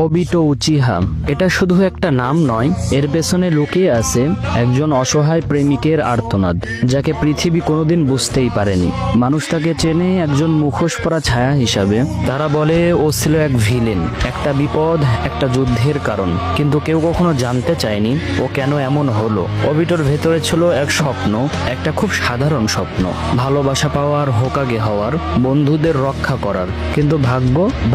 অবিটো Uchiha এটা শুধু একটা নাম নয়, এর পেছনে লুকিয়ে আছে একজন অসহায় প্রেমিকের আর্তনাদ, যাকে পৃথিবী কোনোদিন বুঝতেই পারেনি। মানুষ তাকে চেনে একজন মুখোশ পরা ছায়া হিসাবে। তারা বলে ও ছিল এক ভিলেন, একটা বিপদ, একটা যুদ্ধের কারণ, কিন্তু কেউ কখনো জানতে চায়নি ও কেন এমন হলো। অবিটোর ভেতরে ছিল এক স্বপ্ন, একটা খুব সাধারণ স্বপ্ন, ভালোবাসা পাওয়ার, হোকাগে হওয়ার, বন্ধুদের রক্ষা করার। কিন্তু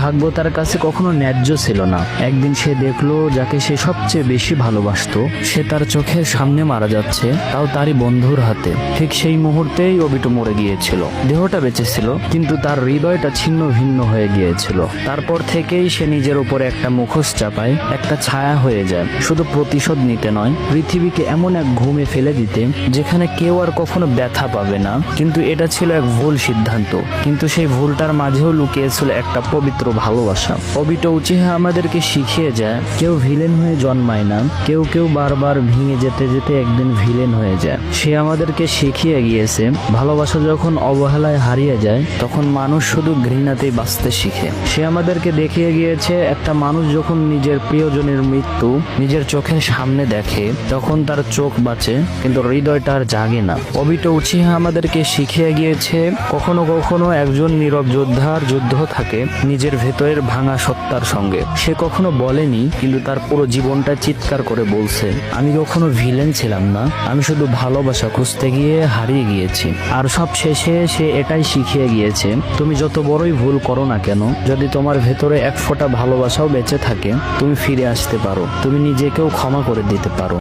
ভাগ্য তার কাছে কখনো ন্যায্য ছিল না। একদিন সে দেখলো যাকে সে সবচেয়ে বেশি ভালোবাসতো সে তার চোখের সামনে মারা যাচ্ছে, তাও তারই বন্ধুর হাতে। ঠিক সেই মুহূর্তেই অবিটো মরে গিয়েছিল। দেহটা বেঁচে ছিল, কিন্তু তার হৃদয়টা ছিন্ন ভিন্ন হয়ে গিয়েছিল। তারপর থেকেই সে নিজের উপরে একটা মুখোশ চাপায়, একটা ছায়া হয়ে যায়, শুধু প্রতিশোধ নিতে নয়, পৃথিবীকে এমন এক ঘুমে ফেলে দিতে যেখানে কেউ আর কখনো ব্যথা পাবে না। কিন্তু এটা ছিল এক ভুল সিদ্ধান্ত, কিন্তু সেই ভুলটার মাঝেও লুকিয়েছিল একটা পবিত্র ভালোবাসা। অবিটো উচিহা আমাদেরকে শিখিয়ে যায় কেউ ভিলেন হয়ে জন্মায় না, কেউ বারবার ভেঙে যেতে যেতে একদিন ভিলেন হয়ে যায়। সে আমাদেরকে শিখিয়ে গিয়েছে ভালোবাসা যখন অবহেলায় হারিয়ে যায় তখন মানুষ শুধু ঘৃণাতেই বাঁচতে শিখে। সে আমাদেরকে দেখিয়ে গিয়েছে একটা মানুষ যখন নিজের প্রিয়জনের মৃত্যু নিজের চোখের সামনে দেখে তখন তার চোখ বাঁচে, কিন্তু হৃদয়টা আর জাগে না। অবিটো উচিহা আমাদেরকে শিখিয়ে গিয়েছে কখনো কখনো একজন নীরব যোদ্ধার যুদ্ধ থাকে নিজের ভেতরের ভাঙা সত্তার সঙ্গে। সে কখনো বলেনি, কিন্তু তার পুরো জীবনটা চিৎকার করে বলছে, আমি কখনো ভিলেন ছিলাম না, আমি শুধু ভালোবাসা খুঁজতে গিয়ে হারিয়ে গিয়েছি। আর সব শেষে সে এটাই শিখিয়ে গিয়েছে তুমি যত বড়ই ভুল করো না কেন, যদি তোমার ভেতরে এক ফোঁটা ভালোবাসাও বেঁচে থাকে তুমি ফিরে আসতে পারো, তুমি নিজেকেও ক্ষমা করে দিতে পারো।